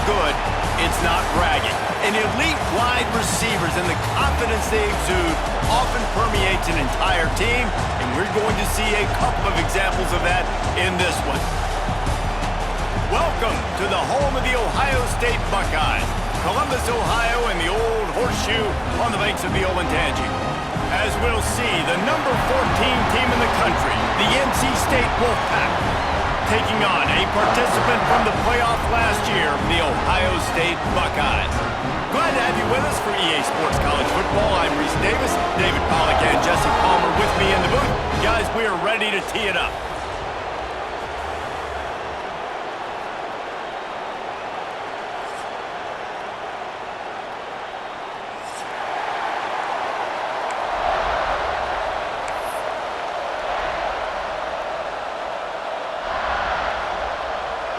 good, it's not bragging. And elite wide receivers and the confidence they exude often permeates an entire team, and we're going to see a couple of examples of that in this one. Welcome to the home of the Ohio State Buckeyes, Columbus, Ohio, and the old horseshoe on the banks of the Olentangy. As we'll see, the number 14 team in the country, the NC State Wolfpack, taking on a participant from the playoff last year, the Ohio State Buckeyes. Glad to have you with us for EA Sports College Football. I'm Reese Davis, David Pollack and Jesse Palmer with me in the booth. Guys, we are ready to tee it up.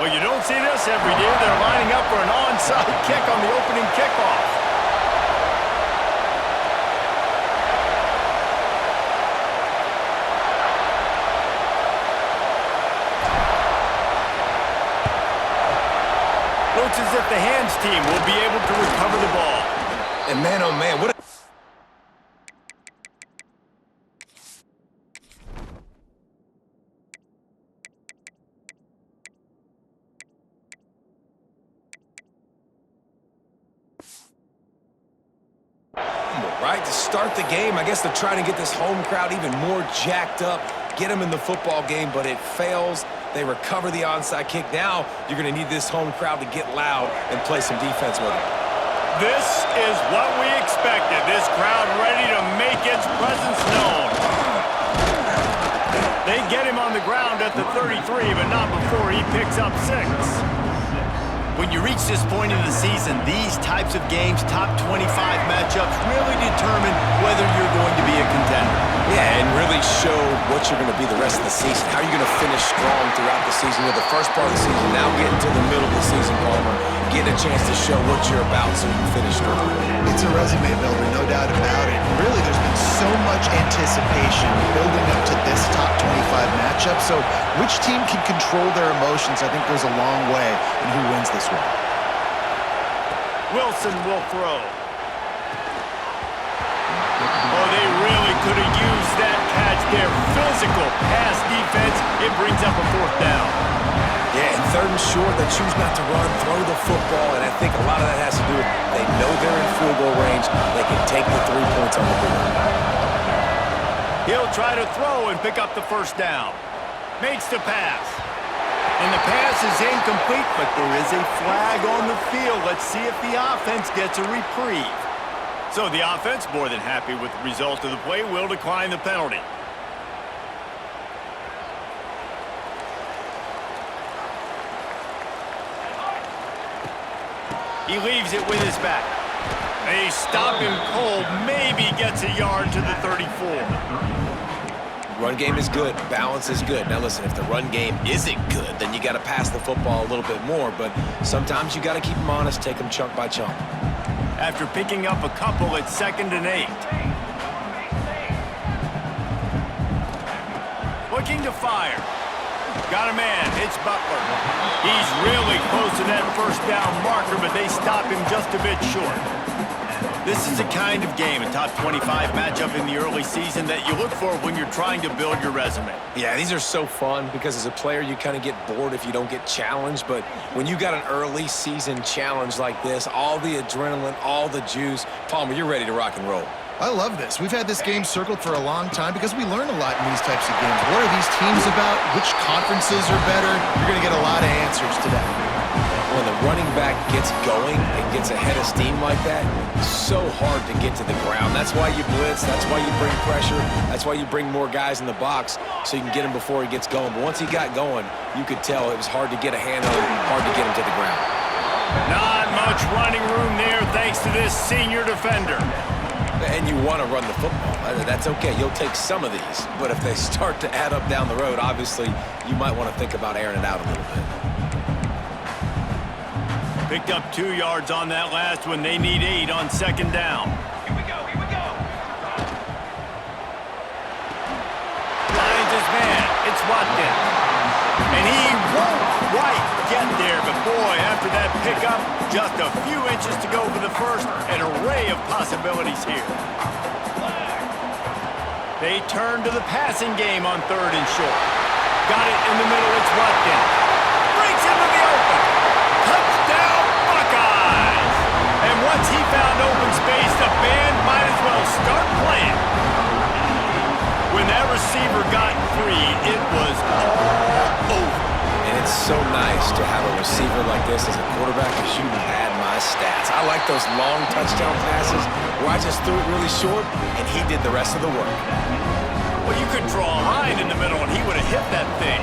Well, you don't see this every year. They're lining up for an onside kick on the opening kickoff. Looks as if the hands team will be able to recover the ball. And man, oh man, what a... Right, to start the game, I guess they're trying to get this home crowd even more jacked up, get them in the football game, but it fails. They recover the onside kick. Now you're going to need this home crowd to get loud and play some defense with it. This is what we expected. This crowd ready to make its presence known. They get him on the ground at the 33, but not before he picks up 6. When you reach this point in the season, these types of games, top 25 matchups, really determine whether you're going to be a contender. Yeah, and really show what you're going to be the rest of the season. How are you going to finish strong throughout the season? With the first part of the season, now getting to the middle of the season, Palmer, getting a chance to show what you're about so you can finish strong. It's a resume builder, no doubt about it. Really, there's been so much anticipation building up to this top 25 matchup, so which team can control their emotions, I think, goes a long way in who wins this one. Wilson will throw. Oh, they really could have used that catch there. Physical pass defense. It brings up a 4th down. Yeah, and 3rd and short, they choose not to run, throw the football, and I think a lot of that has to do with they know they're in field goal range. They can take the 3 points on the board. He'll try to throw and pick up the 1st down. Makes the pass. And the pass is incomplete, but there is a flag on the field. Let's see if the offense gets a reprieve. So the offense, more than happy with the result of the play, will decline the penalty. He leaves it with his back. They stop him cold, maybe gets a yard to the 34. Run game is good. Balance is good. Now listen, if the run game isn't good, then you got to pass the football a little bit more. But sometimes you got to keep them honest, take them chunk by chunk. After picking up a couple, it's 2nd and 8. Looking to fire. Got a man. It's Butler. He's really close to that 1st down marker, but they stop him just a bit short. This is the kind of game, a top 25 matchup in the early season, that you look for when you're trying to build your resume. Yeah, these are so fun because as a player, you kind of get bored if you don't get challenged. But when you got an early season challenge like this, all the adrenaline, all the juice, Palmer, you're ready to rock and roll. I love this. We've had this game circled for a long time because we learn a lot in these types of games. What are these teams about? Which conferences are better? You're going to get a lot of answers today. When the running back gets going and gets ahead of steam like that, it's so hard to get to the ground. That's why you blitz. That's why you bring pressure. That's why you bring more guys in the box so you can get him before he gets going. But once he got going, you could tell it was hard to get a hand on him, hard to get him to the ground. Not much running room there thanks to this senior defender. And you want to run the football. That's okay. You'll take some of these. But if they start to add up down the road, obviously, you might want to think about airing it out a little bit. Picked up 2 yards on that last one. They need 8 on 2nd down. Here we go, here we go. Finds his man. It's Watkins. And he won't quite get there, but boy, after that pickup, just a few inches to go for the first. An array of possibilities here. They turn to the passing game on 3rd and short. Got it in the middle, it's Watkins. Breaks into the open. Touchdown, Buckeyes! And once he found open space, the band might as well start playing. When that receiver got free, it was all over. And it's so nice to have a receiver like this as a quarterback because you had my stats. I like those long touchdown passes where I just threw it really short and he did the rest of the work. Well, you could draw a line in the middle and he would have hit that thing.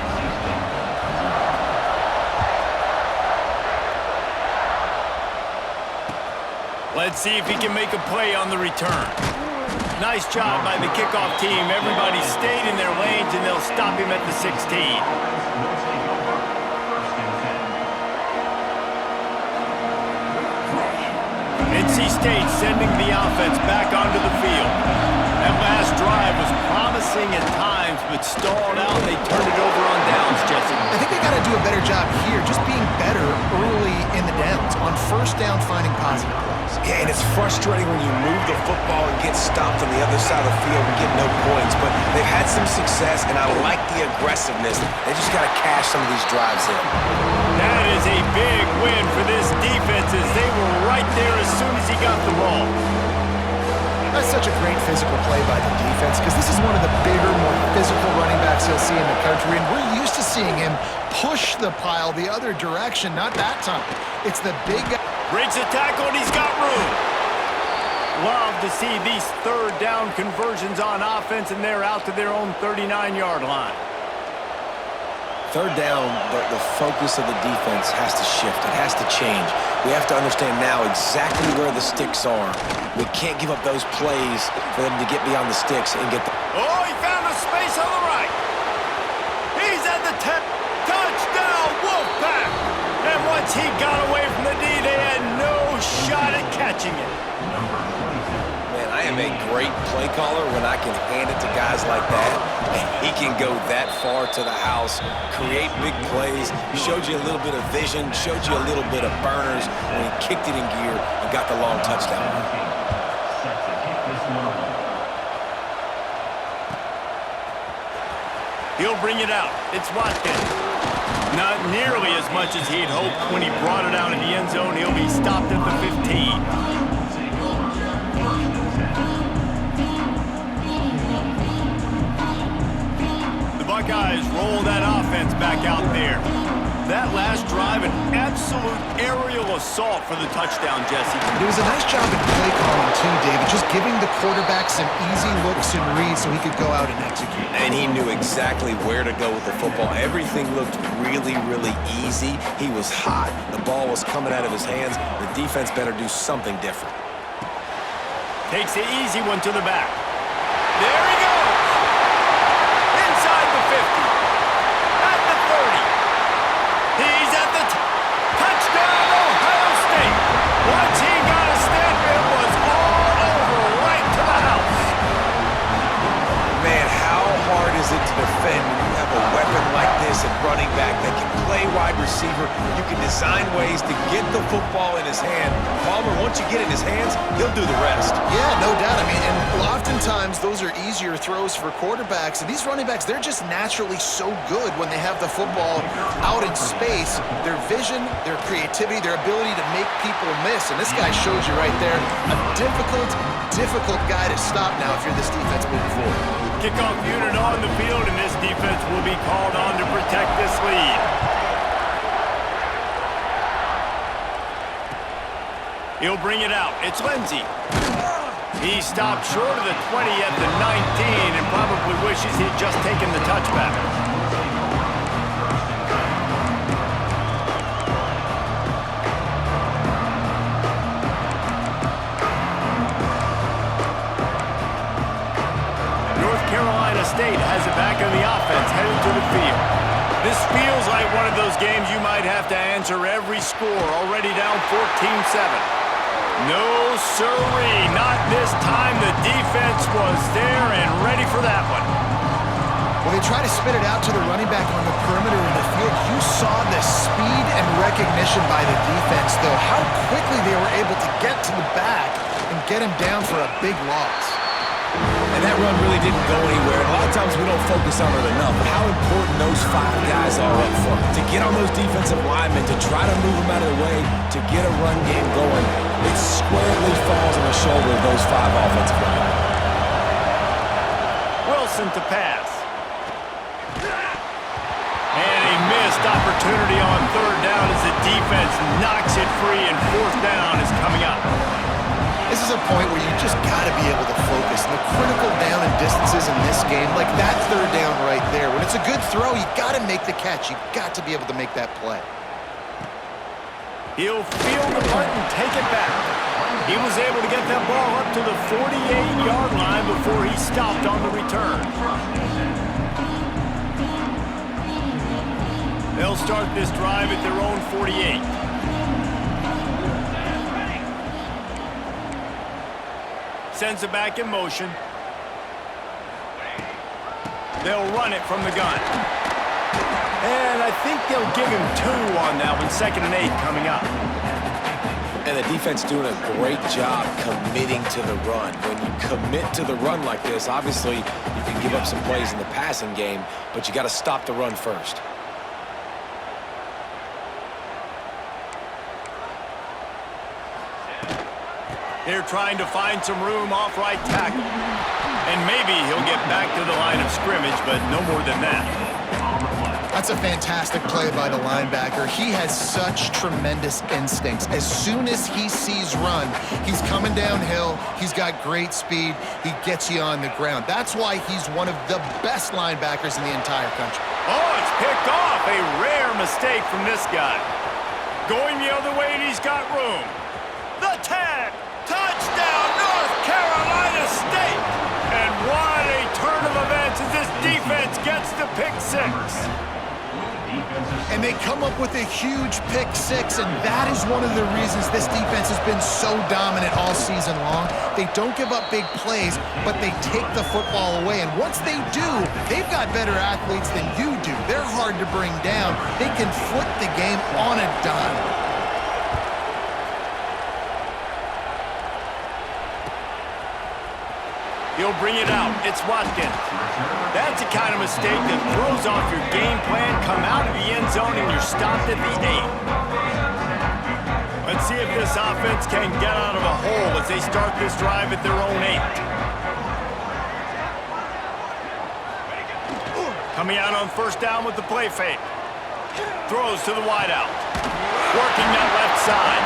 Let's see if he can make a play on the return. Nice job by the kickoff team. Everybody stayed in their lanes and they'll stop him at the 16. NC State sending the offense back onto the field. That last drive was promising at times, but stalled out. They turned it over on downs, Jesse. I think they got to do a better job here, just being better early in the downs. On 1st down, finding positive plays. Yeah, and it's frustrating when you move the football and get stopped on the other side of the field and get no points, but they've had some success, and I like the aggressiveness. They just got to cash some of these drives in. That is a big win for this defense as they were right there as soon as he got the ball. That's such a great physical play by the defense because this is one of the bigger, more physical running backs you'll see in the country, and we're used to seeing him push the pile the other direction. Not that time. It's the big guy. Breaks a tackle and he's got room. Love to see these 3rd down conversions on offense, and they're out to their own 39-yard line. 3rd down, the focus of the defense has to shift. It has to change. We have to understand now exactly where the sticks are. We can't give up those plays for them to get beyond the sticks and get the... Oh, he found a space on the right. He's at the 10. Touchdown, Wolfpack! And once he got away from the D, they had no shot at catching it. Man, I am a great play caller when I can hand it to guys like that. And he can go that far to the house, create big plays, showed you a little bit of vision, showed you a little bit of burners when he kicked it in gear and got the long touchdown. He'll bring it out. It's Watkins. Not nearly as much as he'd hoped when he brought it out in the end zone. He'll be stopped at the 15. Buckeyes roll that offense back out there. That last drive, an absolute aerial assault for the touchdown, Jesse. It was a nice job in play calling too, David, just giving the quarterback some easy looks and reads so he could go out and execute. And he knew exactly where to go with the football. Everything looked really, really easy. He was hot. The ball was coming out of his hands. The defense better do something different. Takes the easy one to the back. There he goes! Inside the 50. At the 30. He's at the touchdown, Ohio State. Once he got a step, it was all over right to the house. Man, how hard is it to defend when you have a weapon like this at running back that can play wide receiver? You can design ways to get the football in his hand. Palmer, once you get it in his hands, he'll do the rest. Yeah, no doubt. I mean, and oftentimes those are easier throws for quarterbacks. And these running backs, they're just naturally so good when they have the football out in space. Their vision, their creativity, their ability to make people miss. And this guy shows you right there a difficult guy to stop now if you're this defense moving forward. Kickoff unit on the field, and this defense will be called on to protect this lead. He'll bring it out. It's Lindsey. He stopped short of the 20 at the 19 and probably wishes he'd just taken the touchback. North Carolina State has it back on the offense, headed to the field. This feels like one of those games you might have to answer every score, already down 14-7. No, sirree, not this time. The defense was there and ready for that one. When they try to spit it out to the running back on the perimeter of the field, you saw the speed and recognition by the defense, though, how quickly they were able to get to the back and get him down for a big loss. And that run really didn't go anywhere. And a lot of times we don't focus on it enough. How important those 5 guys are up front. To get on those defensive linemen, to try to move them out of the way, to get a run game going, it squarely falls on the shoulder of those 5 offensive linemen. Wilson to pass. And a missed opportunity on 3rd down as the defense knocks it free, and 4th down is coming up. This is a point where you just got to be able to focus. And the critical down and distances in this game, like that 3rd down right there, when it's a good throw, you got to make the catch. You got to be able to make that play. He'll field the punt and take it back. He was able to get that ball up to the 48-yard line before he stopped on the return. They'll start this drive at their own 48. Sends it back in motion. They'll run it from the gun. And I think they'll give him 2 on that one, 2nd and 8 coming up. And the defense doing a great job committing to the run. When you commit to the run like this, obviously you can give up some plays in the passing game, but you got to stop the run first. They're trying to find some room off right tackle. And maybe he'll get back to the line of scrimmage, but no more than that. That's a fantastic play by the linebacker. He has such tremendous instincts. As soon as he sees run, he's coming downhill. He's got great speed. He gets you on the ground. That's why he's one of the best linebackers in the entire country. Oh, it's picked off. A rare mistake from this guy. Going the other way, and he's got room. The tag. Touchdown, North Carolina State! And what a turn of events as this defense gets the pick 6. And they come up with a huge pick 6, and that is one of the reasons this defense has been so dominant all season long. They don't give up big plays, but they take the football away. And once they do, they've got better athletes than you do. They're hard to bring down. They can flip the game on a dime. He'll bring it out. It's Watkins. That's the kind of mistake that throws off your game plan. Come out of the end zone and you're stopped at the 8. Let's see if this offense can get out of a hole as they start this drive at their own 8. Coming out on 1st down with the play fake. Throws to the wideout. Working that left side.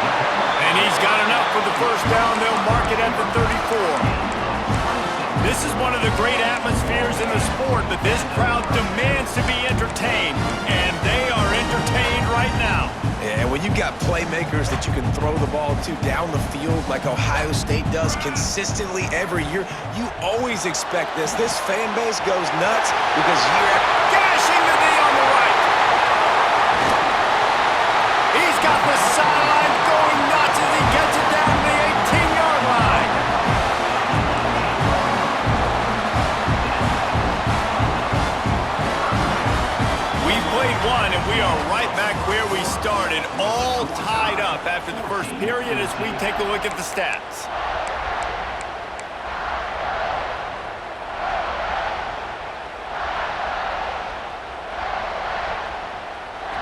And he's got enough for the 1st down. They'll mark it at the 34. This is one of the great atmospheres in the sport, but this crowd demands to be entertained, and they are entertained right now. And when you got playmakers that you can throw the ball to down the field like Ohio State does consistently every year, you always expect this. This fan base goes nuts because you're gashing the knee on the right. He's got the sideline going nuts as he gets it down to the 18-yard line. One, and we are right back where we started, all tied up after the first period as we take a look at the stats.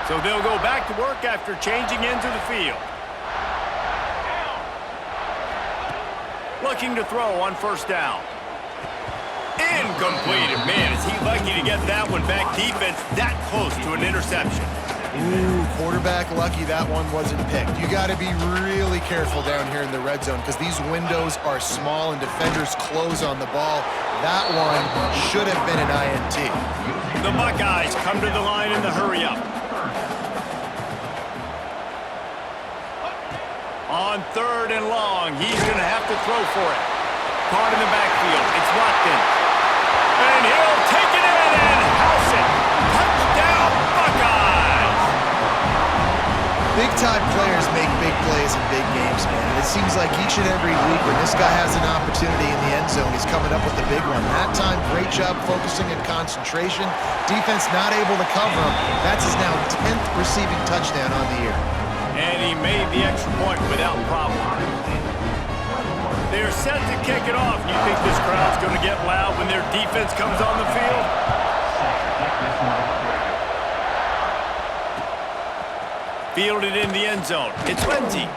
So they'll go back to work after changing into the field. Looking to throw on 1st down. Incomplete. Man, is he lucky to get that one back. Defense that close to an interception. Ooh, quarterback lucky that one wasn't picked. You got to be really careful down here in the red zone because these windows are small and defenders close on the ball. That one should have been an INT. The Buckeyes come to the line in the hurry-up. On 3rd and long, he's going to have to throw for it. Caught in the backfield. It's Watkins. And he'll take it in and house it. Touchdown, Buckeyes! Big-time players make big plays guys in big games, man. And it seems like each and every week when this guy has an opportunity in the end zone, he's coming up with the big one. That time, great job focusing and concentration. Defense not able to cover him. That's his now 10th receiving touchdown on the year. And he made the extra point without problem. They're set to kick it off. You think this crowd's going to get loud when their defense comes on the field? Fielded in the end zone. It's Lindsey.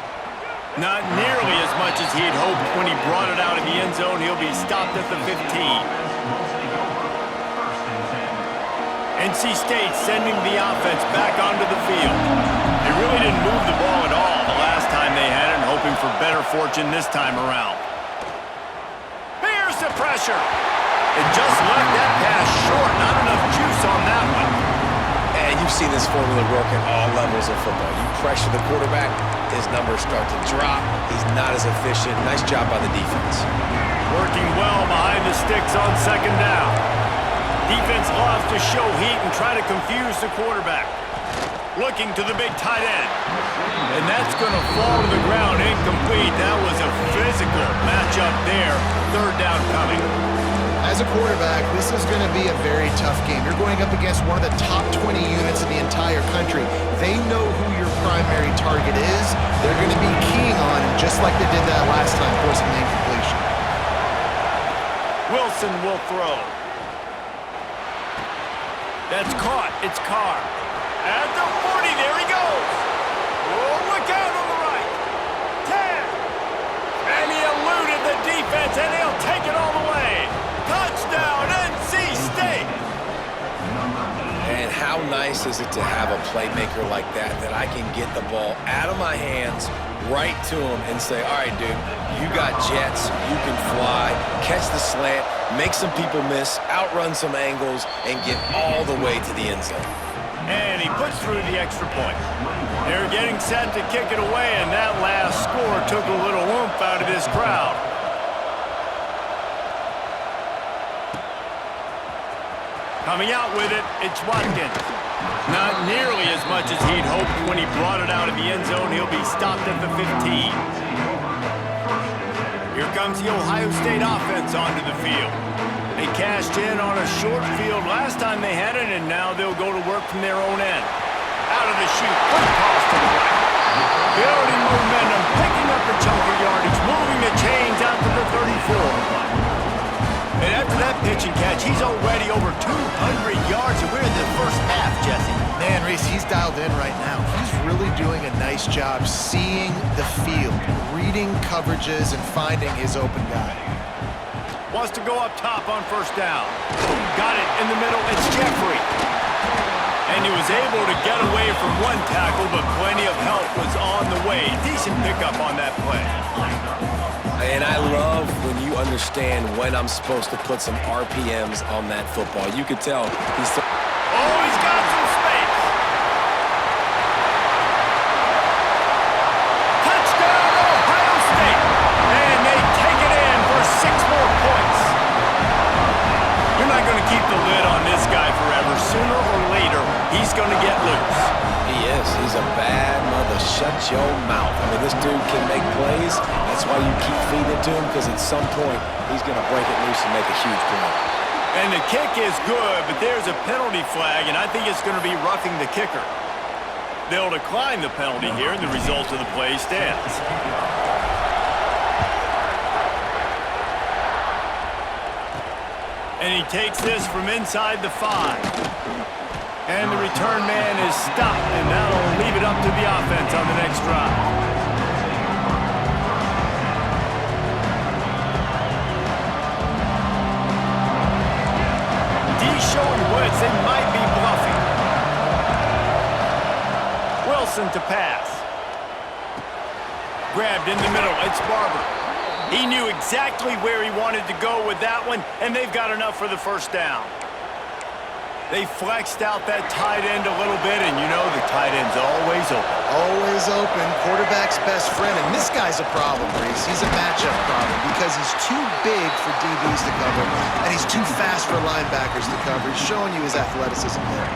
Not nearly as much as he had hoped when he brought it out of the end zone. He'll be stopped at the 15. NC State sending the offense back onto the field. They really didn't move the ball at all the last time they had it, and hoping for better fortune this time around. Here's the pressure. It just left that pass short. Not enough juice on that one. And you've seen this formula work at all levels of football. You pressure the quarterback, his numbers start to drop. He's not as efficient. Nice job by the defense. Working well behind the sticks on second down. Defense loves to show heat and try to confuse the quarterback. Looking to the big tight end. And that's going to fall to the ground incomplete. That was a physical matchup there. Third down coming. As a quarterback, this is going to be a very tough game. You're going up against one of the top 20 units in the entire country. They know who your primary target is. They're going to be keying on him, just like they did that last time, forcing the incompletion. Wilson will throw. That's caught. It's Carr. At the 40, there he goes. Oh, look out on the right. 10. And he eluded the defense, and he'll take it all the way. Touchdown, NC State. And how nice is it to have a playmaker like that I can get the ball out of my hands right to him and say, all right, dude, you got jets, you can fly, catch the slant, make some people miss, outrun some angles, and get all the way to the end zone. And he puts through the extra point. They're getting set to kick it away, and that last score took a little oomph out of this crowd. Coming out with it, it's Watkins. Not nearly as much as he'd hoped when he brought it out of the end zone. He'll be stopped at the 15. Here comes the Ohio State offense onto the field. They cashed in on a short field last time they had it, and now they'll go to work from their own end. Out of the chute, quick toss to the right. Building momentum, picking up the chunk of yardage, moving the chains out to the 34. And after that pitch and catch, he's already over 200 yards, and we're in the first half, Jesse. Man, Reese, he's dialed in right now. He's really doing a nice job seeing the field, reading coverages, and finding his open guy. Wants to go up top on first down. Got it in the middle. It's Jeffrey. And he was able to get away from one tackle, but plenty of help was on the way. Decent pickup on that play. And I love when you understand when I'm supposed to put some RPMs on that football. You could tell he's... Oh, he's got some space. Touchdown, Ohio State. And they take it in for 6 more points. You're not going to keep the lid on this guy forever. Sooner or later, he's going to get loose. He is. He's a bad mother. Shut your mouth. I mean, this dude can make plays. That's why you keep feeding it to him, because at some point, he's going to break it loose and make a huge play. And the kick is good, but there's a penalty flag, and I think it's going to be roughing the kicker. They'll decline the penalty here, and the result of the play stands. And he takes this from inside the 5. And the return man is stopped, and that'll leave it up to the offense on the next drive. D showing blitz, they might be bluffing. Wilson to pass. Grabbed in the middle, it's Barber. He knew exactly where he wanted to go with that one, and they've got enough for the first down. They flexed out that tight end a little bit, and you know the tight end's always open. Always open, quarterback's best friend, and this guy's a problem, Reese. He's a matchup problem because he's too big for DBs to cover, and he's too fast for linebackers to cover. He's showing you his athleticism there.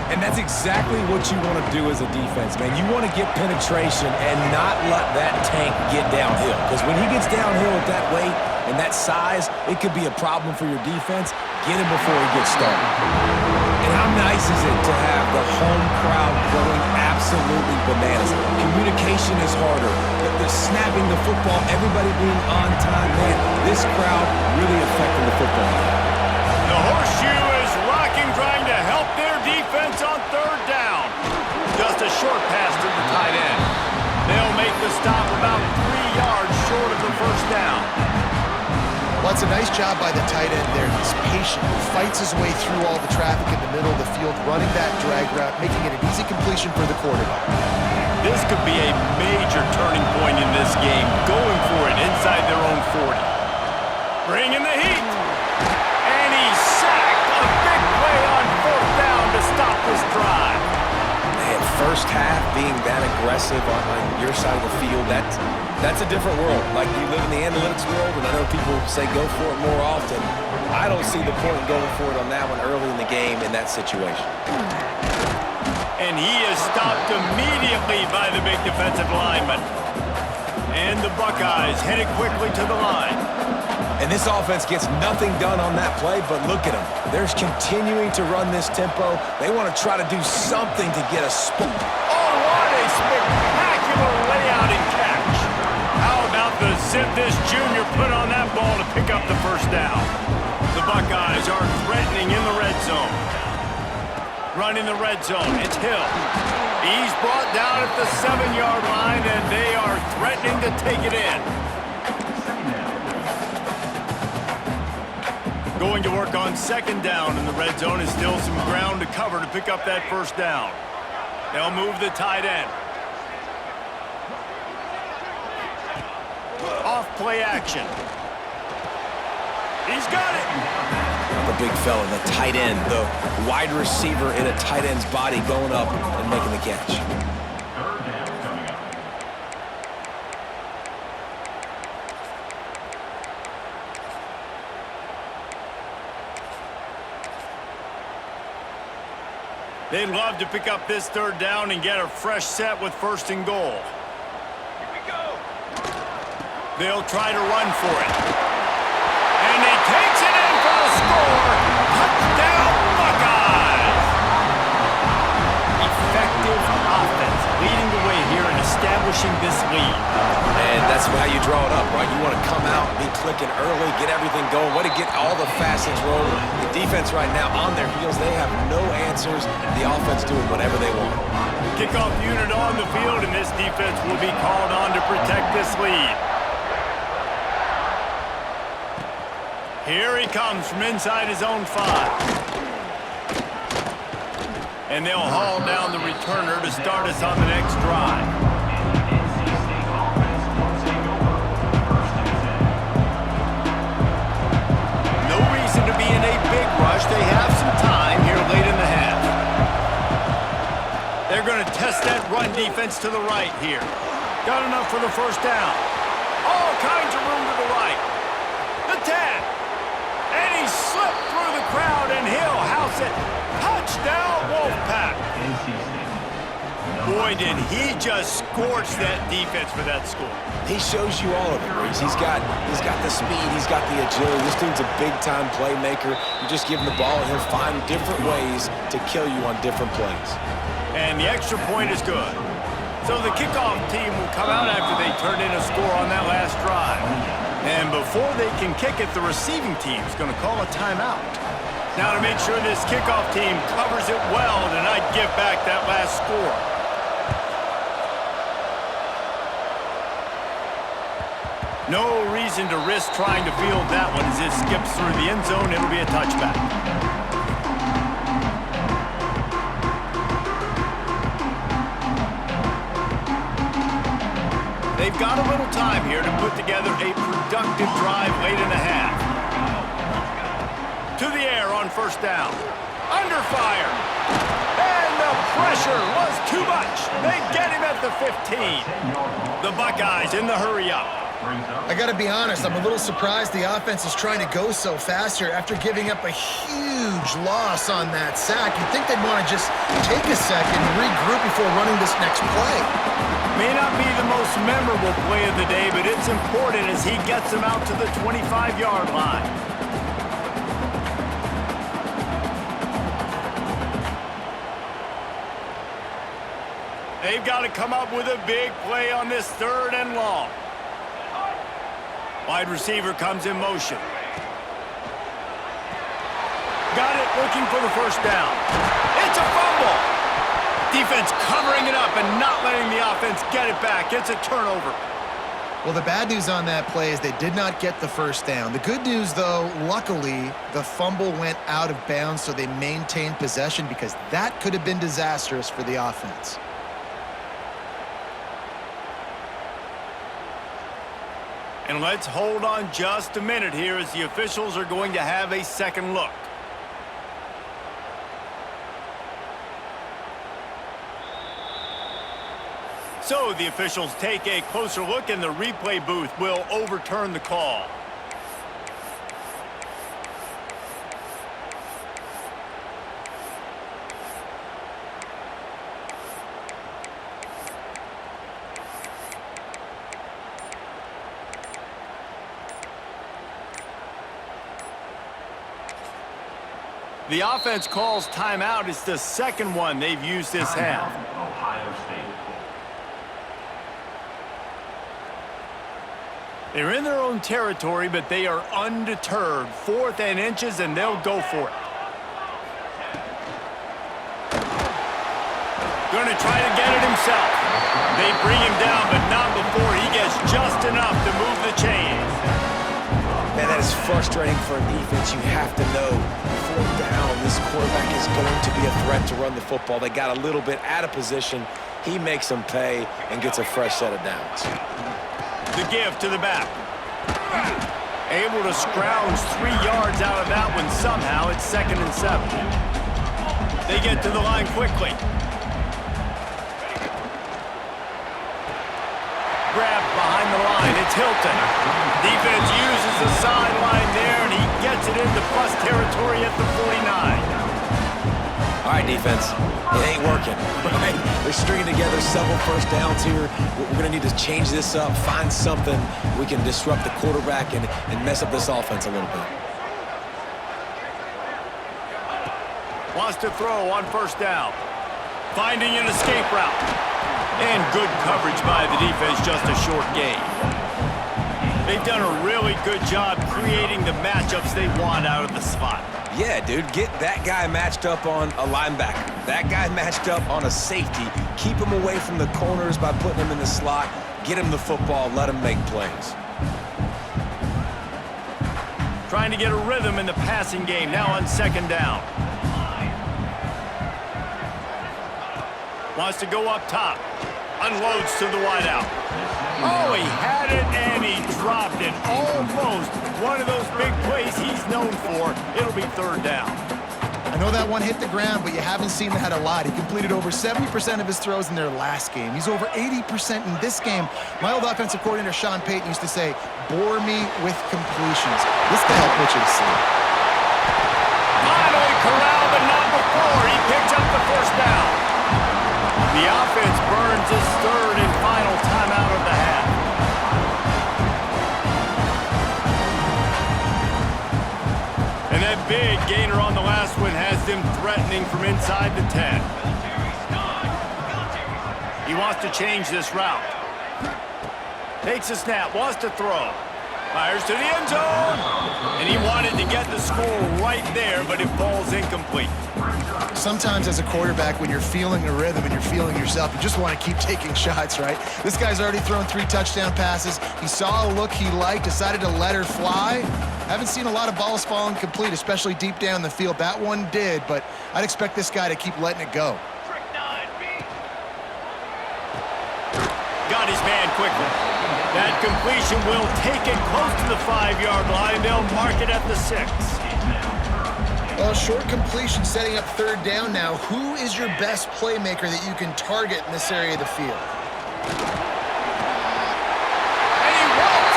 And that's exactly what you want to do as a defense, man. You want to get penetration and not let that tank get downhill. Because when he gets downhill at that weight and that size, it could be a problem for your defense. Get him before he gets started. And how nice is it to have the home crowd going absolutely bananas? Communication is harder. The snapping the football, everybody being on time. Man, this crowd really affecting the football game. The horseshoe is rocking, trying to help their defense on third down. Just a short pass to the tight end. They'll make the stop about 3 yards short of the first down. Well, it's a nice job by the tight end there. He's patient. He fights his way through all the traffic in the middle of the field, running that drag route, making it an easy completion for the quarterback. This could be a major turning point in this game, going for it inside their own 40. Bringing the heat. And he's sacked. A big play on fourth down to stop this drive. Man, first half being that aggressive on your side of the field, that's a different world. Like, you live in the analytics world, and I know people say go for it more often. I don't see the point in going for it on that one early in the game in that situation. And he is stopped immediately by the big defensive lineman. And the Buckeyes headed quickly to the line. And this offense gets nothing done on that play, but look at them. They're continuing to run this tempo. They want to try to do something to get a spot. Oh, what a spectacular layout and catch. How about the zip this junior put on that ball to pick up the first down? The Buckeyes are threatening in the red zone. Running the red zone, it's Hill. He's brought down at the 7-yard line, and they are threatening to take it in. Going to work on second down in the red zone is still some ground to cover to pick up that first down. They'll move the tight end. Off play action. He's got it. The big fella, the tight end, the wide receiver in a tight end's body going up and making the catch. They'd love to pick up this third down and get a fresh set with first and goal. Here we go. They'll try to run for it. And he takes it in for the score. Touchdown, Buckeyes! Effective offense leading the way here and establishing this lead. And that's how you draw it up, right? You want to come out, be clicking early, get everything going, want to get all the facets rolling. The defense right now on their heels, they have no answers. The offense doing whatever they want. Kickoff unit on the field, and this defense will be called on to protect this lead. Here he comes from inside his own 5. And they'll haul down the returner to start us on the next drive. No reason to be in a big rush. They have some time here late in the half. They're going to test that run defense to the right here. Got enough for the first down. All kinds of room to the right. The 10. And he slipped through the crowd, and he'll house it. Touchdown, Wolfpack. Boy, did he just scorch that defense for that score. He shows you all of it, Reese. He's got the speed, he's got the agility. This dude's a big-time playmaker. You just give him the ball, and he'll find different ways to kill you on different plays. And the extra point is good. So the kickoff team will come out after they turn in a score on that last drive. And before they can kick it, the receiving team is going to call a timeout. Now to make sure this kickoff team covers it well to not give back that last score. No reason to risk trying to field that one as it skips through the end zone. It'll be a touchback. They've got a little time here to put together a productive drive late in the half. To the air on first down. Under fire. And the pressure was too much. They get him at the 15. The Buckeyes in the hurry up. I got to be honest, I'm a little surprised the offense is trying to go so fast here after giving up a huge loss on that sack. You'd think they'd want to just take a second and regroup before running this next play. May not be the most memorable play of the day, but it's important as he gets them out to the 25-yard line. They've got to come up with a big play on this 3rd and long. Wide receiver comes in motion. Got it, looking for the first down. It's a fumble. Defense covering it up and not letting the offense get it back. It's a turnover. Well, the bad news on that play is they did not get the first down. The good news, though, luckily, the fumble went out of bounds, so they maintained possession because that could have been disastrous for the offense. And let's hold on just a minute here as the officials are going to have a second look. So the officials take a closer look and the replay booth will overturn the call. The offense calls timeout. It's the second one they've used this half. Ohio State. They're in their own territory, but they are undeterred. 4th and inches, and they'll go for it. Going to try to get it himself. They bring him down, but not before he gets just enough to move the chains. Man, that is frustrating for a defense. You have to know 4th down, this quarterback is going to be a threat to run the football. They got a little bit out of position. He makes them pay and gets a fresh set of downs. The give to the back. Able to scrounge 3 yards out of that one somehow. It's 2nd and 7. They get to the line quickly. Grabbed behind the line. It's Hilton. Defense uses the sideline there, and he gets it into plus territory at the 49. All right, defense, it ain't working, right? They're stringing together several first downs here. We're going to need to change this up, find something we can disrupt the quarterback and mess up this offense a little bit. Wants to throw on first down. Finding an escape route. And good coverage by the defense, just a short gain. They've done a really good job creating the matchups they want out of the spot. Yeah, dude, get that guy matched up on a linebacker. That guy matched up on a safety. Keep him away from the corners by putting him in the slot. Get him the football, let him make plays. Trying to get a rhythm in the passing game, now on 2nd down. Wants to go up top. Unloads to the wideout. Oh, he had it and he dropped it. Almost one of those big plays he's known for. It'll be 3rd down. I know that one hit the ground, but you haven't seen that a lot. He completed over 70% of his throws in their last game. He's over 80% in this game. My old offensive coordinator, Sean Payton, used to say, bore me with completions. This guy will put you to sleep. Finally corralled, but not before. He picked up the first down. The offense burns his 3rd and final timeout of the half. And that big gainer on the last one has them threatening from inside the 10. He wants to change this route. Takes a snap, wants to throw. Fires to the end zone. And he wanted to get the score right there, but it falls incomplete. Sometimes as a quarterback, when you're feeling a rhythm and you're feeling yourself, you just want to keep taking shots, right? This guy's already thrown 3 touchdown passes. He saw a look he liked, decided to let her fly. Haven't seen a lot of balls falling complete, especially deep down the field. That one did, but I'd expect this guy to keep letting it go. Got his man quickly. That completion will take it close to the 5-yard line. They'll mark it at the 6. Well, short completion setting up 3rd down now. Who is your best playmaker that you can target in this area of the field? And he walks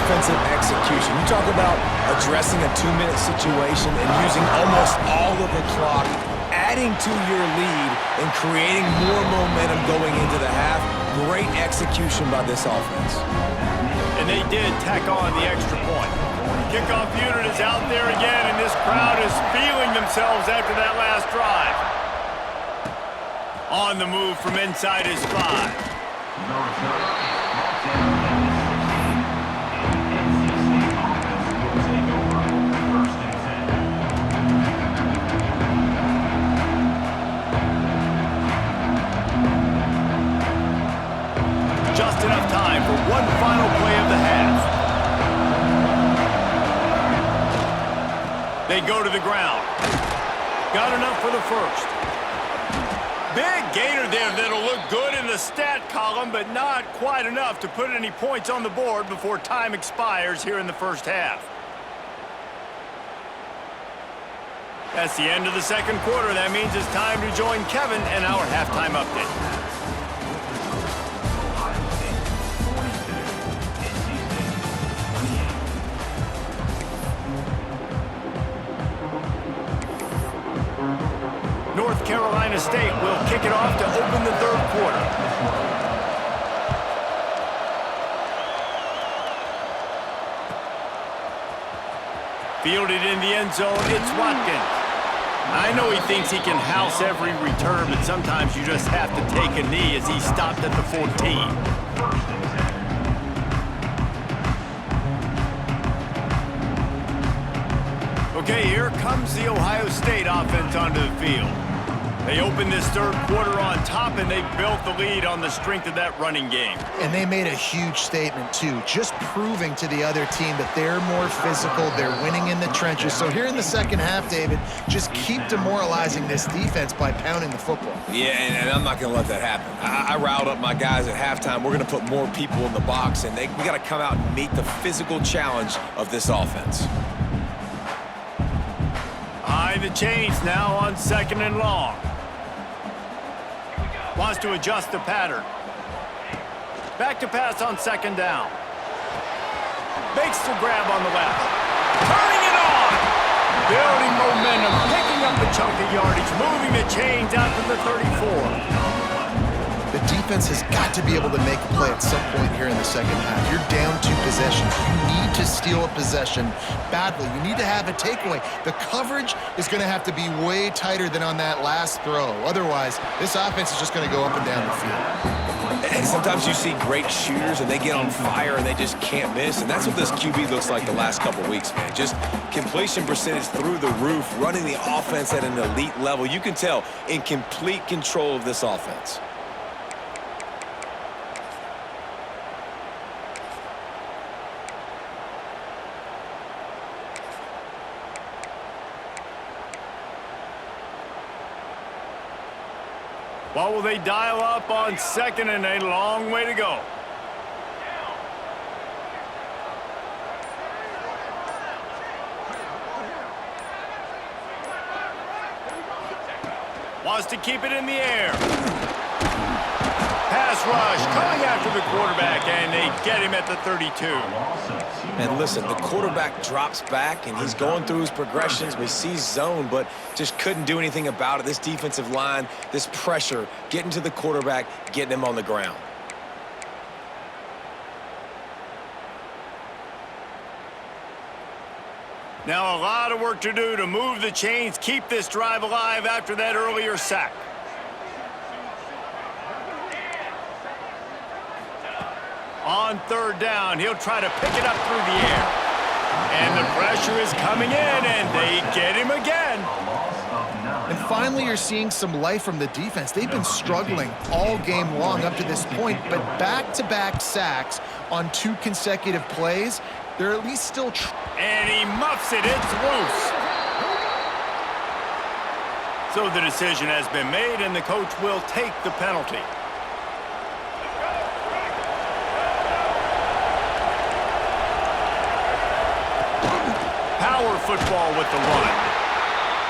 defensive execution. You talk about addressing a 2-minute situation and using almost all of the clock, adding to your lead and creating more momentum going into the half. Great execution by this offense. And they did tack on the extra point. Kickoff unit is out there again, and this crowd is feeling themselves after that last drive. On the move from inside his 5. Just enough time for one final play of the half. They go to the ground. Got enough for the first. Big gainer there that'll look good in the stat column, but not quite enough to put any points on the board before time expires here in the first half. That's the end of the second quarter. That means it's time to join Kevin and our halftime update. North Carolina State will kick it off to open the third quarter. Fielded in the end zone, it's Watkins. I know he thinks he can house every return, but sometimes you just have to take a knee as he stopped at the 14. Okay, here comes the Ohio State offense onto the field. They opened this third quarter on top, and they built the lead on the strength of that running game. And they made a huge statement, too, just proving to the other team that they're more physical, they're winning in the trenches. So here in the second half, David, just keep demoralizing this defense by pounding the football. Yeah, and I'm not going to let that happen. I riled up my guys at halftime. We're going to put more people in the box, and we got to come out and meet the physical challenge of this offense. High the chains now on 2nd and long. Wants to adjust the pattern. Back to pass on 2nd down. Makes the grab on the left. Turning it on! Building momentum, picking up a chunk of yardage, moving the chains out to the 34. The defense has got to be able to make a play at some point here in the second half. You're down 2 possessions. You need to steal a possession badly. You need to have a takeaway. The coverage is going to have to be way tighter than on that last throw. Otherwise, this offense is just going to go up and down the field. And sometimes you see great shooters and they get on fire and they just can't miss. And that's what this QB looks like the last couple weeks, man. Just completion percentage through the roof, running the offense at an elite level. You can tell in complete control of this offense. What will they dial up on 2nd and a long way to go? Wants to keep it in the air. Pass rush coming after the quarterback, and they get him at the 32. And listen, the quarterback drops back, and he's going through his progressions. We see zone, but just couldn't do anything about it. This defensive line, this pressure, getting to the quarterback, getting him on the ground. Now a lot of work to do to move the chains, keep this drive alive after that earlier sack. On 3rd down, he'll try to pick it up through the air. And the pressure is coming in, and they get him again. And finally, you're seeing some life from the defense. They've been struggling all game long up to this point, but back-to-back sacks on 2 consecutive plays, they're at least still and he muffs it. It's loose. So the decision has been made, and the coach will take the penalty. Power football with the run.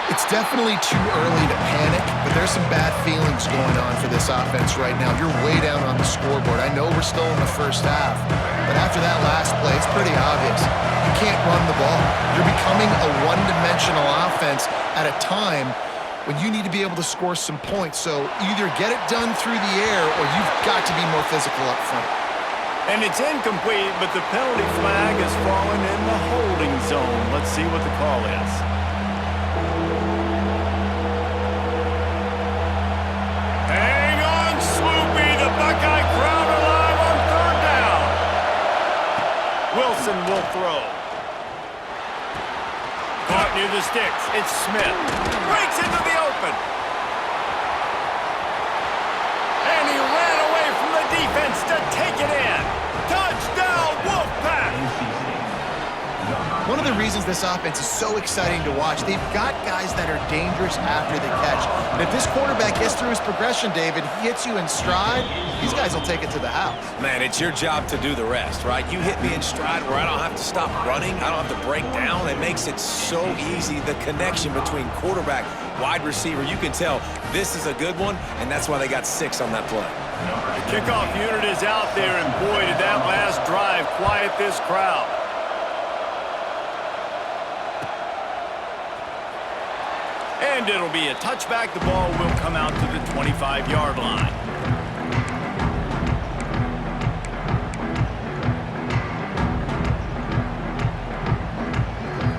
It's definitely too early to panic, but they're are some bad feelings going on for this offense right now. You're way down on the scoreboard. I know we're still in the first half, but after that last play, it's pretty obvious. You can't run the ball. You're becoming a one-dimensional offense at a time when you need to be able to score some points. So either get it done through the air or you've got to be more physical up front. And it's incomplete, but the penalty flag has fallen in the holding zone. Let's see what the call is. Hang on, Sloopy. The Buckeye crowd alive on third down. Wilson will throw. Caught near the sticks. It's Smith. Breaks into the open. And he ran away from the defense to take it in. Touchdown, Wolfpack! One of the reasons this offense is so exciting to watch, they've got guys that are dangerous after the catch. And if this quarterback gets through his progression, David, he hits you in stride, these guys will take it to the house. Man, it's your job to do the rest, right? You hit me in stride where I don't have to stop running. I don't have to break down. It makes it so easy, the connection between quarterback, wide receiver. You can tell this is a good one, and that's why they got 6 on that play. The kickoff unit is out there, and boy, did that last drive quiet this crowd. And it'll be a touchback. The ball will come out to the 25-yard line.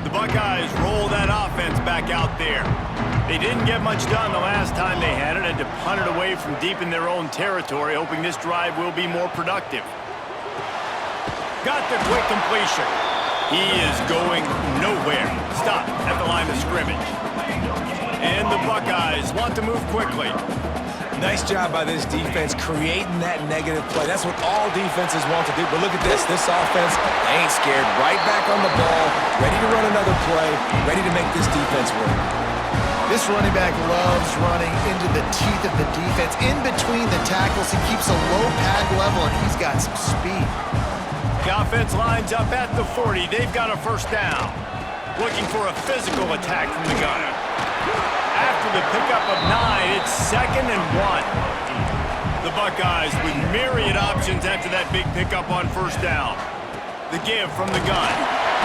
The Buckeyes roll that offense back out there. They didn't get much done the last time they had it, and to punt it away from deep in their own territory, hoping this drive will be more productive. Got the quick completion. He is going nowhere. Stop at the line of scrimmage. And the Buckeyes want to move quickly. Nice job by this defense creating that negative play. That's what all defenses want to do. But look at this. This offense, they ain't scared. Right back on the ball, ready to run another play, ready to make this defense work. This running back loves running into the teeth of the defense. In between the tackles, he keeps a low pad level, and he's got some speed. The offense lines up at the 40. They've got a first down. Looking for a physical attack from the gunner. After the pickup of 9, it's 2nd and 1. The Buckeyes with myriad options after that big pickup on first down. The give from the gun.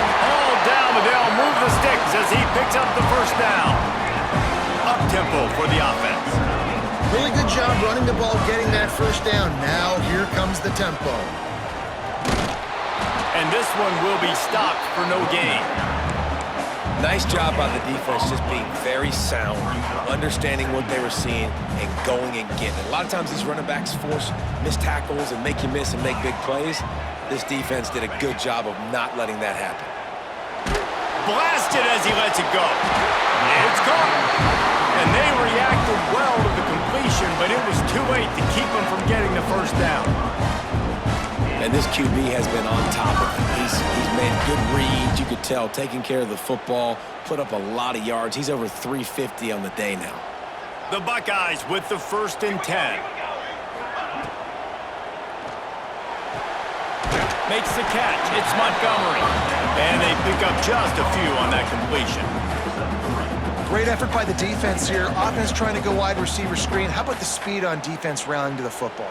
All down, but they'll move the sticks as he picks up the first down. Up-tempo for the offense. Really good job running the ball, getting that first down. Now here comes the tempo. And this one will be stopped for no gain. Nice job by the defense just being very sound, understanding what they were seeing, and going and getting it. A lot of times these running backs force missed tackles and make you miss and make big plays. This defense did a good job of not letting that happen. Blasted as he lets it go. It's caught. And they reacted well to the completion, but it was too late to keep them from getting the first down. And this QB has been on top of it. He's made good reads, you could tell, taking care of the football, put up a lot of yards. He's over 350 on the day now. The Buckeyes with the 1st and 10. Makes the catch. It's Montgomery. And they pick up just a few on that completion. Great effort by the defense here. Offense trying to go wide receiver screen. How about the speed on defense rallying to the football?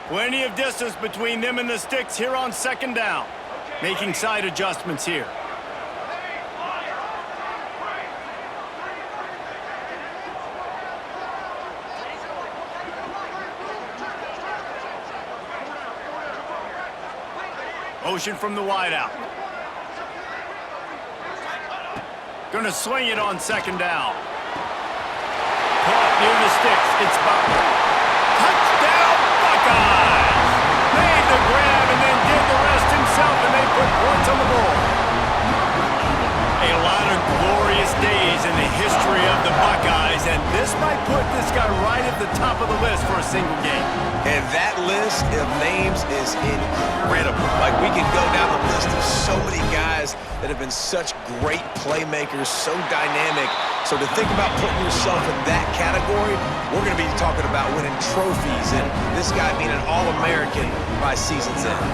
Plenty of distance between them and the sticks here on 2nd down. Making side adjustments here. Motion from the wideout. Gonna swing it on 2nd down. Caught near the sticks. It's Butler. Touchdown, Buckeyes! Made the grab and then did the rest himself, and they put points on the board. A lot of glorious days in the history of the Buckeyes, and this might put this guy right at the top of the list for a single game. And that list of names is incredible. Like, we can go down the list of so many guys that have been such great playmakers, so dynamic. So to think about putting yourself in that category, we're going to be talking about winning trophies and this guy being an All-American by season's end.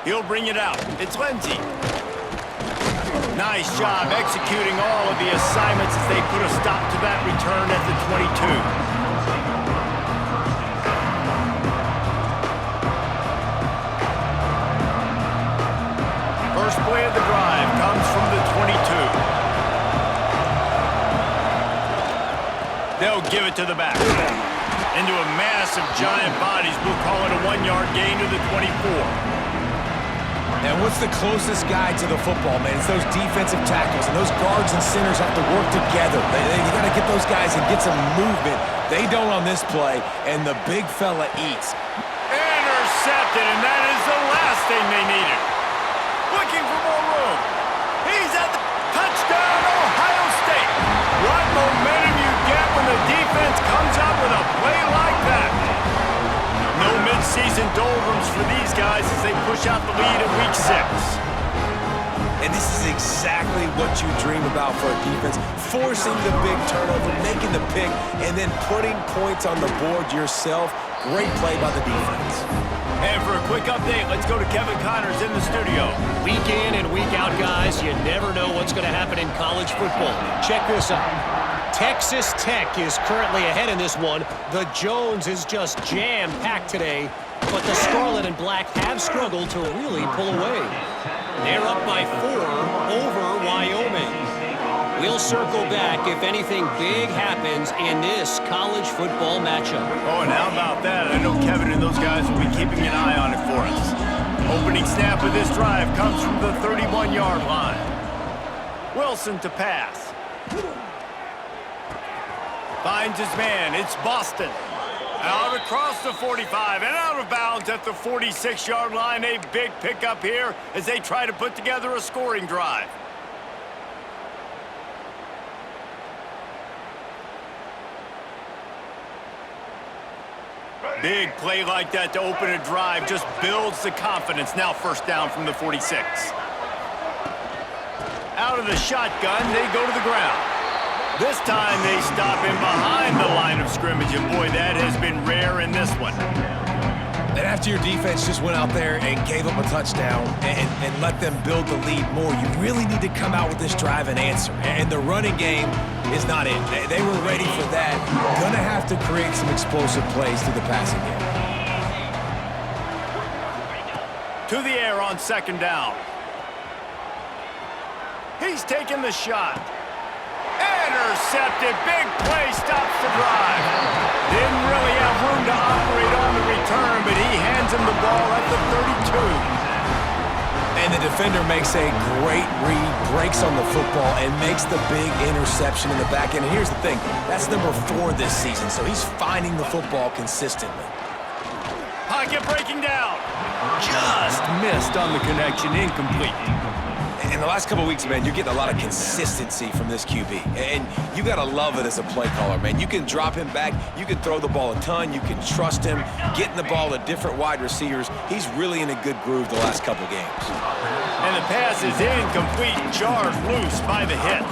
He'll bring it out. It's Lindsey. Nice job executing all of the assignments as they put a stop to that return at the 22. First play of the drive comes from the 22. They'll give it to the back. Into a mass of giant bodies. We'll call it a 1-yard gain to the 24. And what's the closest guy to the football, man? It's those defensive tackles, and those guards and centers have to work together. You got to get those guys and get some movement. They don't on this play, and the big fella eats. Intercepted, and that is the last thing they needed. Looking for more room. He's at the touchdown, Ohio State. What momentum you get when the defense comes up with a play like that. No mid-season doldrums for these guys as they push out the lead in Week 6. And this is exactly what you dream about for a defense. Forcing the big turnover, making the pick, and then putting points on the board yourself. Great play by the defense. And for a quick update, let's go to Kevin Connors in the studio. Week in and week out, guys, you never know what's going to happen in college football. Check this out. Texas Tech is currently ahead in this one. The Jones is just jam-packed today, but the Scarlet and Black have struggled to really pull away. They're up by 4 over Wyoming. We'll circle back if anything big happens in this college football matchup. Oh, and how about that? I know Kevin and those guys will be keeping an eye on it for us. Opening snap of this drive comes from the 31-yard line. Wilson to pass. Finds his man. It's Boston. Out across the 45 and out of bounds at the 46-yard line. A big pickup here as they try to put together a scoring drive. Big play like that to open a drive just builds the confidence. Now first down from the 46. Out of the shotgun, they go to the ground. This time they stop him behind the line of scrimmage, and boy, that has been rare in this one. And after your defense just went out there and gave them a touchdown and let them build the lead more, you really need to come out with this drive and answer. And the running game is not it. They were ready for that. Gonna have to create some explosive plays through the passing game. To the air on second down. He's taking the shot. Intercepted. Big play. Stops the drive. Didn't really have room to operate on the return, but he hands him the ball at the 32. And the defender makes a great read, breaks on the football, and makes the big interception in the back end. And here's the thing. That's number 4 this season, so he's finding the football consistently. Pocket breaking down. Just missed on the connection. Incomplete. In the last couple of weeks, man, you're getting a lot of consistency from this QB. And you got to love it as a play caller, man. You can drop him back. You can throw the ball a ton. You can trust him, getting the ball to different wide receivers. He's really in a good groove the last couple games. And the pass is incomplete, jarred loose by the hit.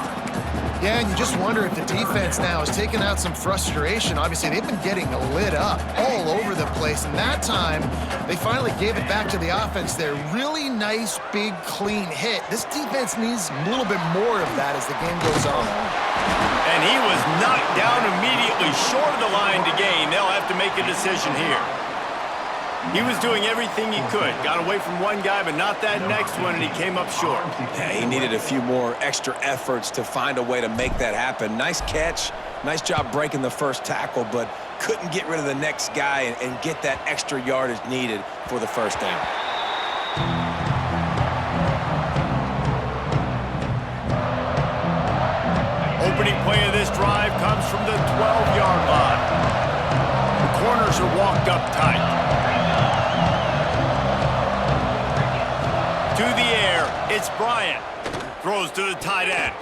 Yeah, and you just wonder if the defense now is taking out some frustration. Obviously, they've been getting lit up all over the place, and that time, they finally gave it back to the offense there. Really nice, big, clean hit. This defense needs a little bit more of that as the game goes on. And he was knocked down immediately, short of the line to gain. They'll have to make a decision here. He was doing everything he could. Got away from one guy, but not that next one, and he came up short. Yeah, he needed a few more extra efforts to find a way to make that happen. Nice catch. Nice job breaking the first tackle, but couldn't get rid of the next guy and get that extra yardage needed for the first down. Opening play of this drive comes from the 12-yard line. The corners are walked up tight. To the air, it's Bryant. Throws to the tight end.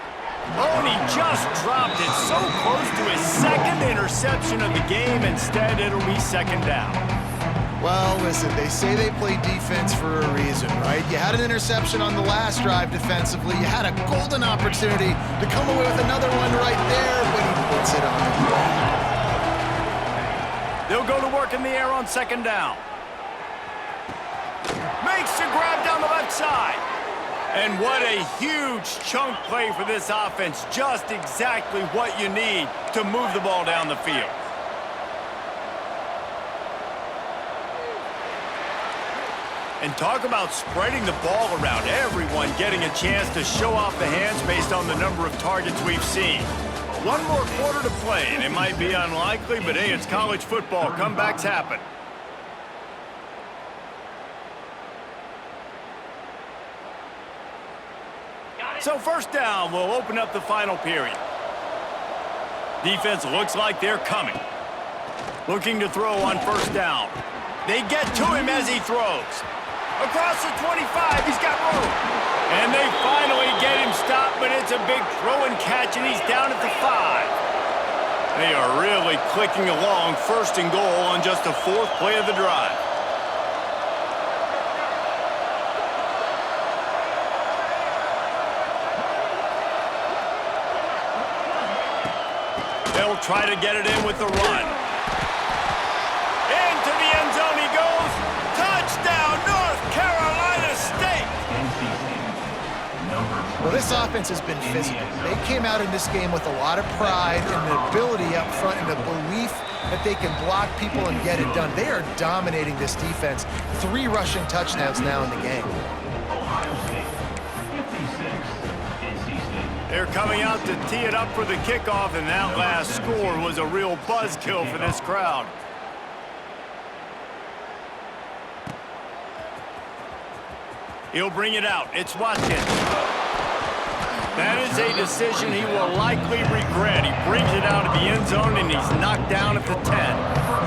Oh, and he just dropped it so close to his second interception of the game. Instead, it'll be second down. Well, listen, they say they play defense for a reason, right? You had an interception on the last drive defensively. You had a golden opportunity to come away with another one right there, but he puts it on the ground. They'll go to work in the air on second down. Makes the grab down the left side. And what a huge chunk play for this offense. Just exactly what you need to move the ball down the field. And talk about spreading the ball around. Everyone getting a chance to show off the hands based on the number of targets we've seen. One more quarter to play, and it might be unlikely, but hey, it's college football. Comebacks happen. So first down will open up the final period. Defense looks like they're coming. Looking to throw on first down. They get to him as he throws. Across the 25, he's got room. And they finally get him stopped, but it's a big throw and catch, and he's down at the 5. They are really clicking along, first and goal on just the 4th play of the drive. They'll try to get it in with the run. Into the end zone he goes. Touchdown, North Carolina State! Well, this offense has been physical. They came out in this game with a lot of pride and the ability up front and the belief that they can block people and get it done. They are dominating this defense. 3 rushing touchdowns now in the game. They're coming out to tee it up for the kickoff, and that last score was a real buzzkill for this crowd. He'll bring it out. It's Watkins. That is a decision he will likely regret. He brings it out of the end zone, and he's knocked down at the 10.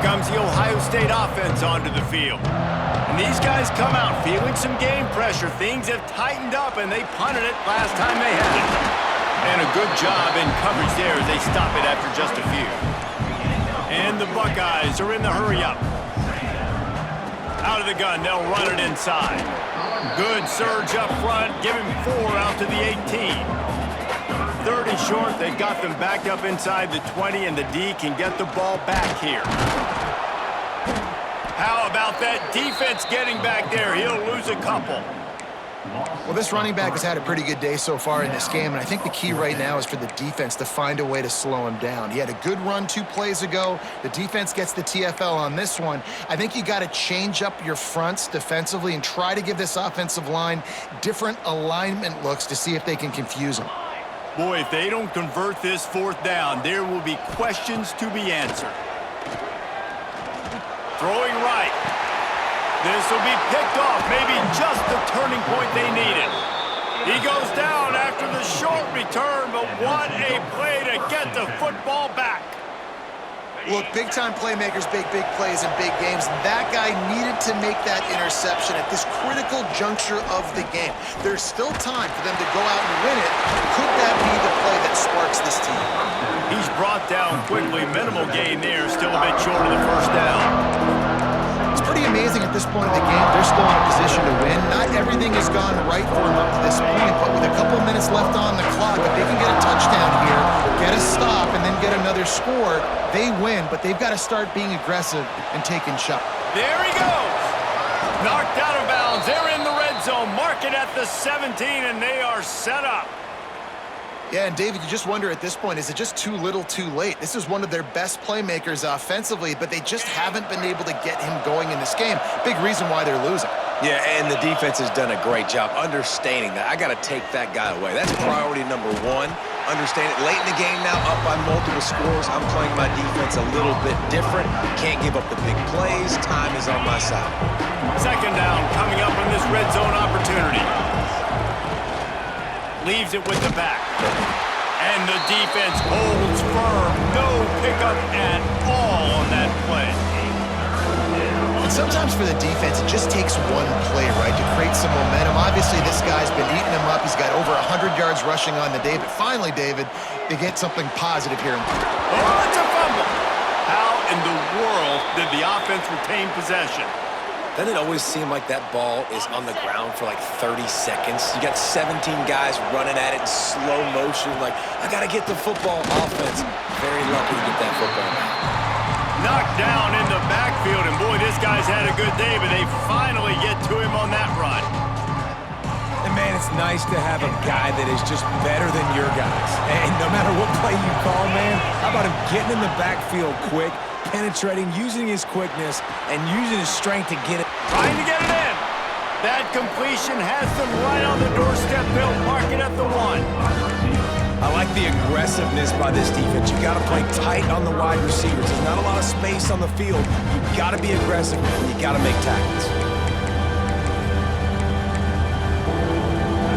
Comes the Ohio State offense onto the field. And these guys come out feeling some game pressure. Things have tightened up, and they punted it last time they had it. And a good job in coverage there as they stop it after just a few. And the Buckeyes are in the hurry-up. Out of the gun, they'll run it inside. Good surge up front, give him 4 out to the 18. 30 short, they've got them backed up inside the 20, and the D can get the ball back here. How about that defense getting back there? He'll lose a couple. Well, this running back has had a pretty good day so far in this game, and I think the key right now is for the defense to find a way to slow him down. He had a good run 2 plays ago. The defense gets the TFL on this one. I think you got to change up your fronts defensively and try to give this offensive line different alignment looks to see if they can confuse him. Boy, if they don't convert this 4th down, there will be questions to be answered. Throwing right. This will be picked off, maybe just the turning point they needed. He goes down after the short return, but what a play to get the football back. Look, big-time playmakers, big plays in big games. That guy needed to make that interception at this critical juncture of the game. There's still time for them to go out and win it. Could that be the play that sparks this team? He's brought down quickly. Minimal gain there. Still a bit short of the first down. It's pretty amazing at this point of the game. They're still in a position to win. Not everything has gone right for them up to this point, but with a couple minutes left on the clock, if they can get a touchdown here, get a stop, and then get another score, they win, but they've got to start being aggressive and taking shots. There he goes. Knocked out of bounds. They're in the red zone. Mark it at the 17, and they are set up. Yeah, and David, you just wonder at this point, is it just too little too late? This is one of their best playmakers offensively, but they just haven't been able to get him going in this game. Big reason why they're losing. Yeah, and the defense has done a great job understanding that. I got to take that guy away. That's priority number 1. Understand it. Late in the game now, up by multiple scores. I'm playing my defense a little bit different. Can't give up the big plays. Time is on my side. Second down coming up in this red zone opportunity. Leaves it with the back. And the defense holds firm. No pickup at all on that play. And sometimes for the defense, it just takes one play, right, to create some momentum. Obviously, this guy's been eating him up. He's got over 100 yards rushing on the day. But finally, David, they get something positive here. Oh, it's a fumble. How in the world did the offense retain possession? Doesn't it always seem like that ball is on the ground for like 30 seconds? You got 17 guys running at it in slow motion. Like, I got to get the football. Offense, very lucky to get that football now. Knocked down in the backfield, and boy, this guy's had a good day, but they finally get to him on that run. And man, it's nice to have a guy that is just better than your guys. And no matter what play you call, man, how about him getting in the backfield quick, penetrating, using his quickness, and using his strength to get it. Trying to get it in. That completion has them right on the doorstep. They'll mark it at the 1. I like the aggressiveness by this defense. You got to play tight on the wide receivers. There's not a lot of space on the field. You got to be aggressive, and you got to make tackles.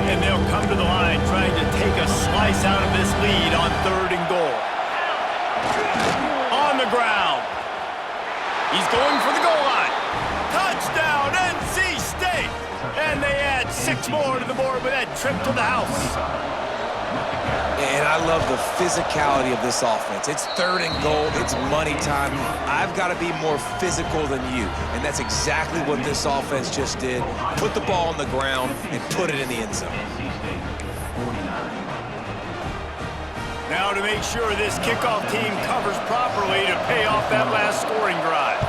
And they'll come to the line trying to take a slice out of this lead on 3rd and goal. On the ground. He's going for the goal line. Touchdown, NC State! And they add 6 more to the board with that trip to the house. And I love the physicality of this offense. It's 3rd and goal. It's money time. I've got to be more physical than you. And that's exactly what this offense just did. Put the ball on the ground and put it in the end zone. Now to make sure this kickoff team covers properly to pay off that last scoring drive.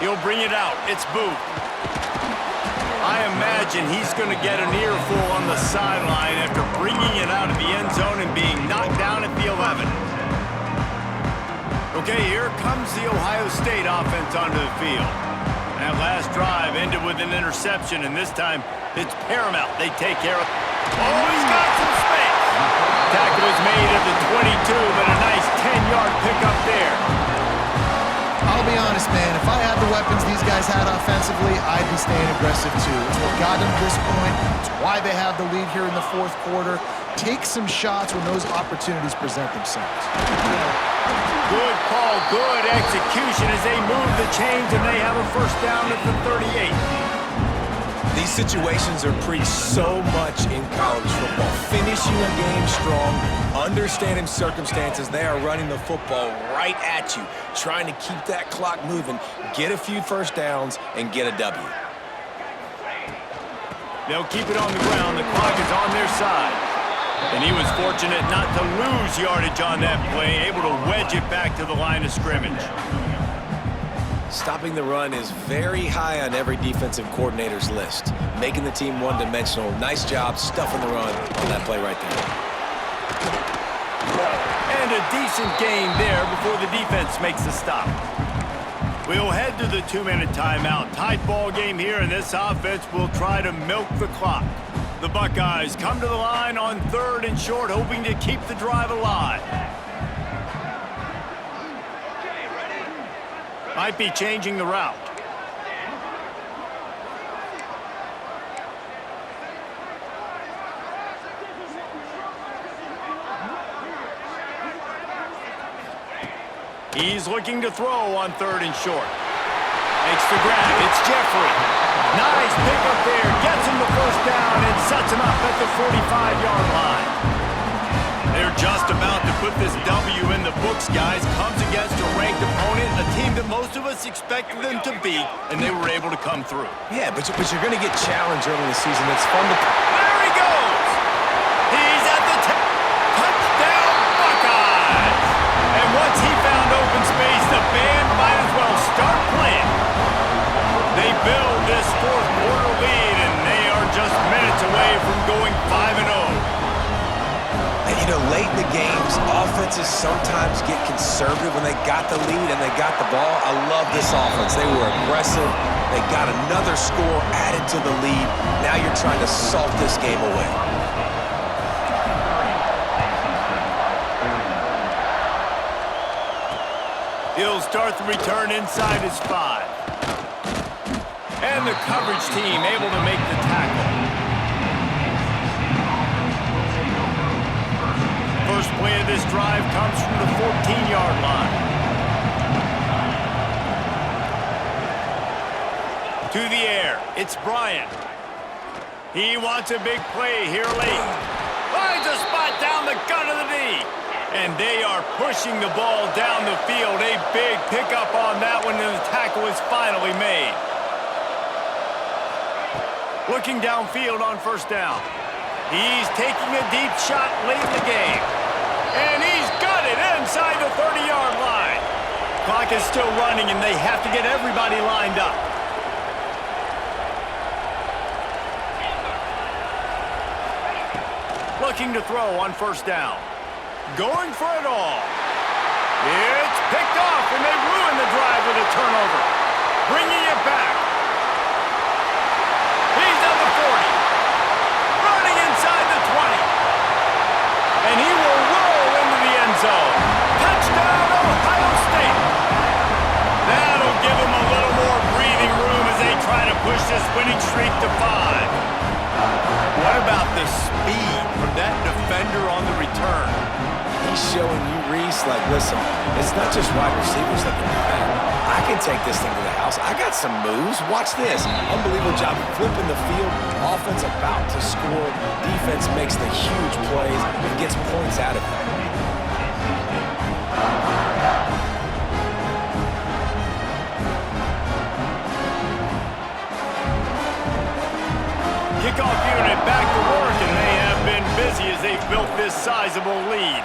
He'll bring it out. It's Booth. I imagine he's going to get an earful on the sideline after bringing it out of the end zone and being knocked down at the 11. Okay, here comes the Ohio State offense onto the field. That last drive ended with an interception, and this time it's paramount. They take care of it. Oh, he's got some space. Tackle was made at the 22, but a nice 10-yard pickup there. I'll be honest, man, if I had the weapons these guys had offensively, I'd be staying aggressive too. It's what got them to this point. It's why they have the lead here in the 4th quarter. Take some shots when those opportunities present themselves. Good call, good execution as they move the chains, and they have a 1st down at the 38. These situations are preached so much in college football. Finishing a game strong, understanding circumstances. They are running the football right at you, trying to keep that clock moving, get a few 1st downs, and get a W. They'll keep it on the ground. The clock is on their side. And he was fortunate not to lose yardage on that play, able to wedge it back to the line of scrimmage. Stopping the run is very high on every defensive coordinator's list. Making the team one-dimensional. Nice job stuffing the run on that play right there. And a decent gain there before the defense makes the stop. We'll head to the 2-minute timeout. Tight ball game here, and this offense will try to milk the clock. The Buckeyes come to the line on 3rd and short, hoping to keep the drive alive. Might be changing the route. He's looking to throw on 3rd and short. Makes the grab. It's Jeffrey. Nice pickup there. Gets him the 1st down and sets him up at the 45-yard line. They're just about to put this W in the books, guys. Comes against a ranked opponent, a team that most of us expected them to beat, and they were able to come through. Yeah, but you're going to get challenged early in the season. It's fun to... There he goes! He's at the touchdown Buckeyes! And once he found open space, the band might as well start playing. They build this 4th quarter lead, and they are just minutes away from going 5-0. And, you know, late in the games, offenses sometimes get conservative when they got the lead and they got the ball. I love this offense. They were aggressive. They got another score added to the lead. Now you're trying to salt this game away. He'll start the return inside his 5. And the coverage team able to make the tackle. First play of this drive comes from the 14-yard line. To the air, it's Bryant. He wants a big play here late. Finds a spot down the gut of the knee. And they are pushing the ball down the field. A big pickup on that one, and the tackle is finally made. Looking downfield on first down. He's taking a deep shot late in the game. And he's got it inside the 30-yard line. Clock is still running, and they have to get everybody lined up. Looking to throw on first down. Going for it all. It's picked off, and they ruin the drive with a turnover. Bringing it back. He's at the 40. Running inside the 20. And he will roll into the end zone. Touchdown, Ohio State. That'll give them a little more breathing room as they try to push this winning streak to 5. What about the speed from that defender on the return? He's showing you, Reese, like, listen, it's not just wide receivers that can do that. I can take this thing to the house. I got some moves. Watch this. Unbelievable job flipping the field. Offense about to score. Defense makes the huge plays and gets points out of it. Kickoff unit back to work, and they have been busy as they've built this sizable lead.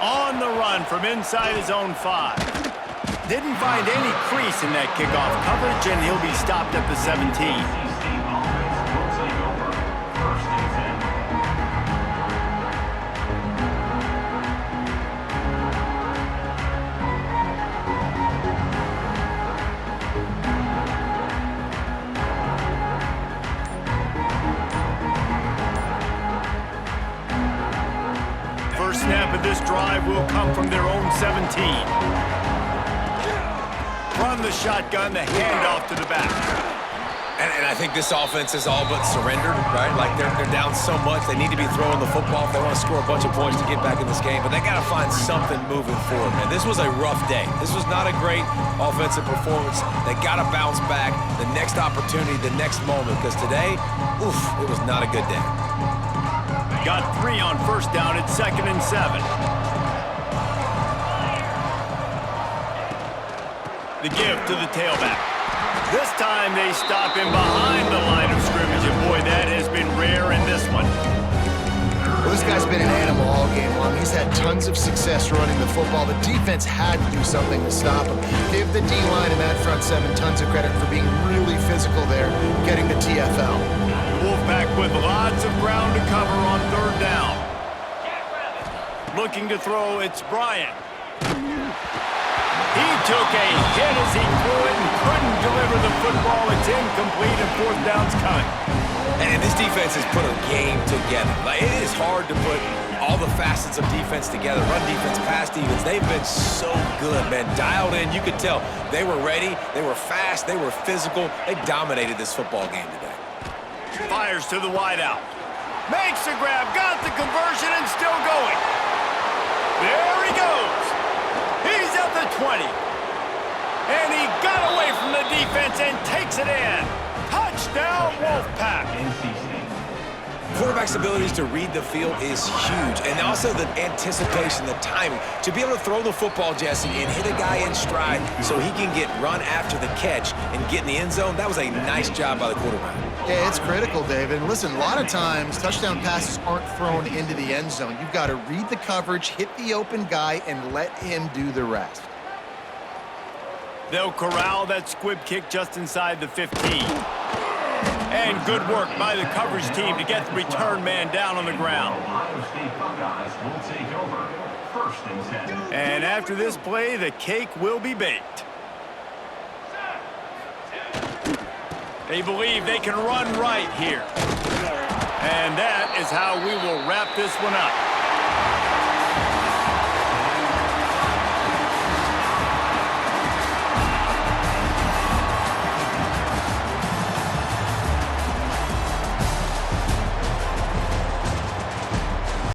On the run from inside his own 5. Didn't find any crease in that kickoff coverage, and he'll be stopped at the 17. Snap of this drive will come from their own 17. From the shotgun, the handoff to the back. And I think this offense is all but surrendered, right? Like, they're down so much, they need to be throwing the football if they want to score a bunch of points to get back in this game. But they got to find something moving forward, man. This was a rough day. This was not a great offensive performance. They got to bounce back the next opportunity, the next moment, because today, oof, it was not a good day. Got 3 on first down at 2nd and 7. The give to the tailback. This time they stop him behind the line of scrimmage, and boy, that has been rare in this one. Well, this guy's been an animal all game long. He's had tons of success running the football. The defense had to do something to stop him. Give the D-line and that front 7 tons of credit for being really physical there, getting the TFL. Wolfpack with lots of ground to cover on 3rd down. Looking to throw, it's Bryant. He took a hit as he threw it and couldn't deliver the football. It's incomplete, and 4th down's coming. And this defense has put a game together. Like, it is hard to put all the facets of defense together. Run defense, pass defense. They've been so good, man. Dialed in. You could tell they were ready. They were fast. They were physical. They dominated this football game today. Fires to the wideout. Makes the grab, got the conversion, and still going. There he goes. He's at the 20. And he got away from the defense and takes it in. Touchdown, Wolfpack. Quarterback's abilities to read the field is huge, and also the anticipation, the timing. To be able to throw the football, Jesse, and hit a guy in stride so he can get run after the catch and get in the end zone, that was a nice job by the quarterback. Yeah, it's critical, David. And listen, a lot of times touchdown passes aren't thrown into the end zone. You've got to read the coverage, hit the open guy, and let him do the rest. They'll corral that squib kick just inside the 15. And good work by the coverage team to get the return man down on the ground. And after this play, the cake will be baked. They believe they can run right here. And that is how we will wrap this one up.